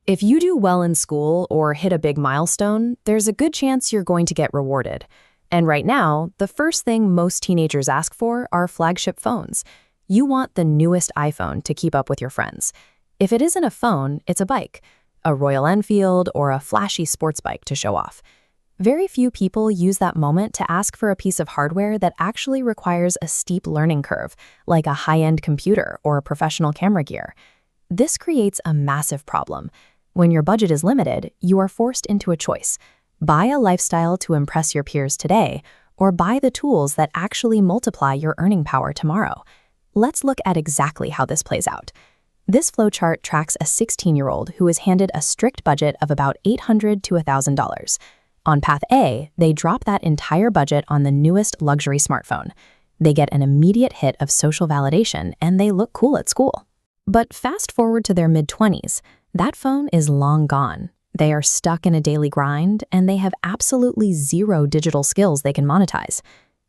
If you do well in school or hit a big milestone, there's a good chance you're going to get rewarded. And right now, the first thing most teenagers ask for are flagship phones. You want the newest iPhone to keep up with your friends. If it isn't a phone, it's a bike, a Royal Enfield or a flashy sports bike to show off. Very few people use that moment to ask for a piece of hardware that actually requires a steep learning curve, like a high-end computer or professional camera gear. This creates a massive problem. When your budget is limited, you are forced into a choice. Buy a lifestyle to impress your peers today, or buy the tools that actually multiply your earning power tomorrow. Let's look at exactly how this plays out. This flowchart tracks a 16-year-old who is handed a strict budget of about $800 to $1,000. On path A, they drop that entire budget on the newest luxury smartphone. They get an immediate hit of social validation, and they look cool at school. But fast forward to their mid-20s, that phone is long gone. They are stuck in a daily grind, and they have absolutely zero digital skills they can monetize.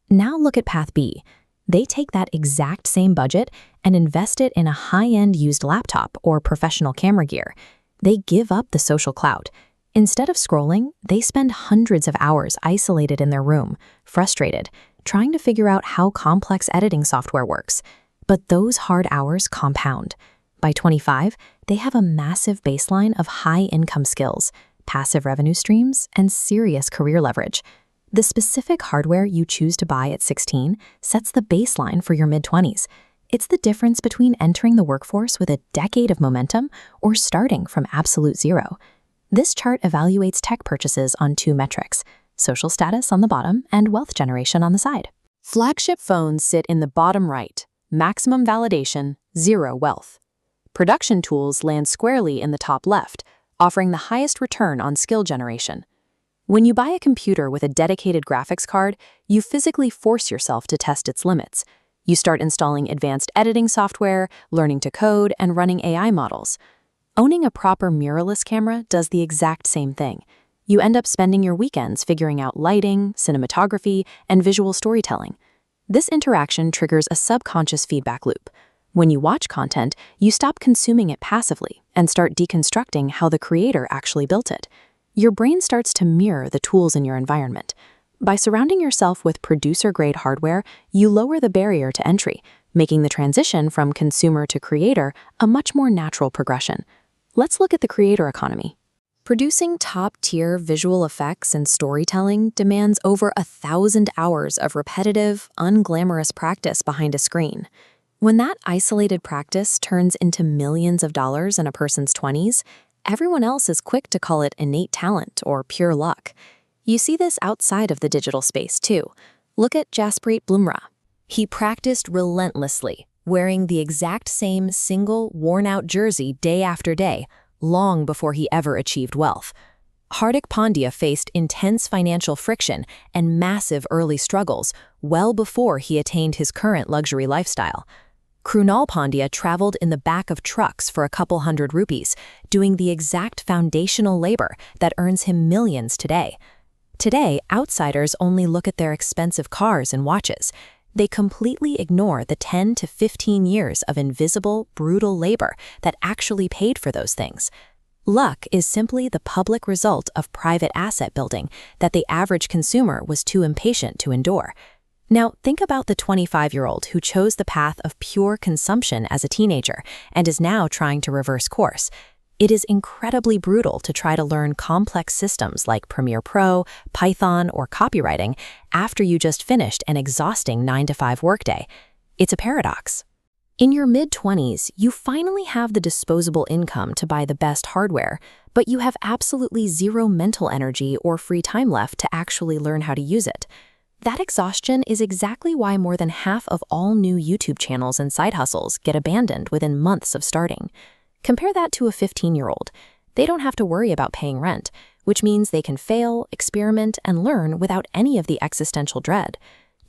Now look at path B. They take that exact same budget and invest it in a high-end used laptop or professional camera gear. They give up the social clout. Instead of scrolling, they spend hundreds of hours isolated in their room, frustrated, trying to figure out how complex editing software works. But those hard hours compound. By 25, they have a massive baseline of high-income skills, passive revenue streams, and serious career leverage. The specific hardware you choose to buy at 16 sets the baseline for your mid-20s. It's the difference between entering the workforce with a decade of momentum or starting from absolute zero. This chart evaluates tech purchases on two metrics: social status on the bottom and wealth generation on the side. Flagship phones sit in the bottom right, maximum validation, zero wealth. Production tools land squarely in the top left, offering the highest return on skill generation. When you buy a computer with a dedicated graphics card, you physically force yourself to test its limits. You start installing advanced editing software, learning to code, and running AI models. Owning a proper mirrorless camera does the exact same thing. You end up spending your weekends figuring out lighting, cinematography, and visual storytelling. This interaction triggers a subconscious feedback loop. When you watch content, you stop consuming it passively and start deconstructing how the creator actually built it. Your brain starts to mirror the tools in your environment. By surrounding yourself with producer-grade hardware, you lower the barrier to entry, making the transition from consumer to creator a much more natural progression. Let's look at the creator economy. Producing top-tier visual effects and storytelling demands over 1,000 hours of repetitive, unglamorous practice behind a screen. When that isolated practice turns into millions of dollars in a person's 20s, everyone else is quick to call it innate talent or pure luck. You see this outside of the digital space, too. Look at Jasprit Bumrah. He practiced relentlessly, wearing the exact same single, worn-out jersey day after day, long before he ever achieved wealth. Hardik Pandya faced intense financial friction and massive early struggles well before he attained his current luxury lifestyle. Krunal Pandya traveled in the back of trucks for a couple hundred rupees, doing the exact foundational labor that earns him millions today. Today, outsiders only look at their expensive cars and watches. They completely ignore the 10 to 15 years of invisible, brutal labor that actually paid for those things. Luck is simply the public result of private asset building that the average consumer was too impatient to endure. Now, think about the 25-year-old who chose the path of pure consumption as a teenager and is now trying to reverse course. It is incredibly brutal to try to learn complex systems like Premiere Pro, Python, or copywriting after you just finished an exhausting 9-to-5 workday. It's a paradox. In your mid-20s, you finally have the disposable income to buy the best hardware, but you have absolutely zero mental energy or free time left to actually learn how to use it. That exhaustion is exactly why more than half of all new YouTube channels and side hustles get abandoned within months of starting. Compare that to a 15-year-old. They don't have to worry about paying rent, which means they can fail, experiment, and learn without any of the existential dread.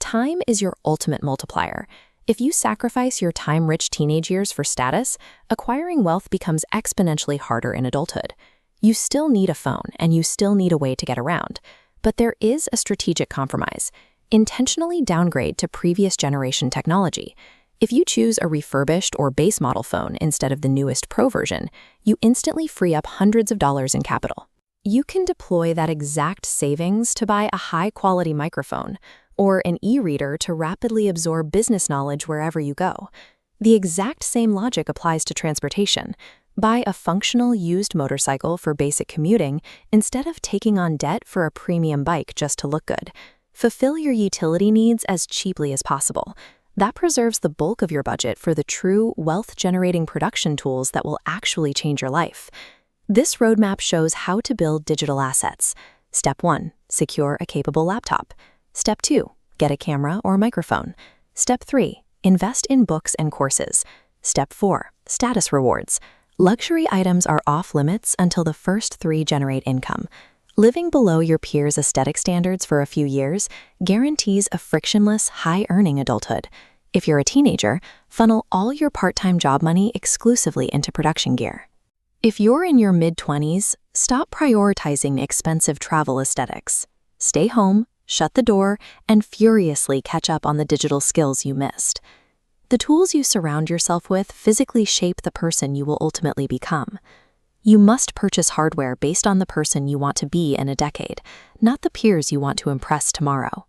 Time is your ultimate multiplier. If you sacrifice your time-rich teenage years for status, acquiring wealth becomes exponentially harder in adulthood. You still need a phone, and you still need a way to get around. But there is a strategic compromise. Intentionally downgrade to previous generation technology. If you choose a refurbished or base model phone instead of the newest Pro version, you instantly free up hundreds of dollars in capital. You can deploy that exact savings to buy a high-quality microphone or an e-reader to rapidly absorb business knowledge wherever you go. The exact same logic applies to transportation. Buy a functional used motorcycle for basic commuting instead of taking on debt for a premium bike just to look good. Fulfill your utility needs as cheaply as possible. That preserves the bulk of your budget for the true wealth-generating production tools that will actually change your life. This roadmap shows how to build digital assets. Step 1. Secure a capable laptop. Step 2. Get a camera or microphone. Step 3. Invest in books and courses. Step 4. Status rewards. Luxury items are off limits until the first 3 generate income. Living below your peers' aesthetic standards for a few years guarantees a frictionless, high-earning adulthood. If you're a teenager, funnel all your part-time job money exclusively into production gear. If you're in your mid-20s, stop prioritizing expensive travel aesthetics. Stay home, shut the door, and furiously catch up on the digital skills you missed. The tools you surround yourself with physically shape the person you will ultimately become. You must purchase hardware based on the person you want to be in a decade, not the peers you want to impress tomorrow.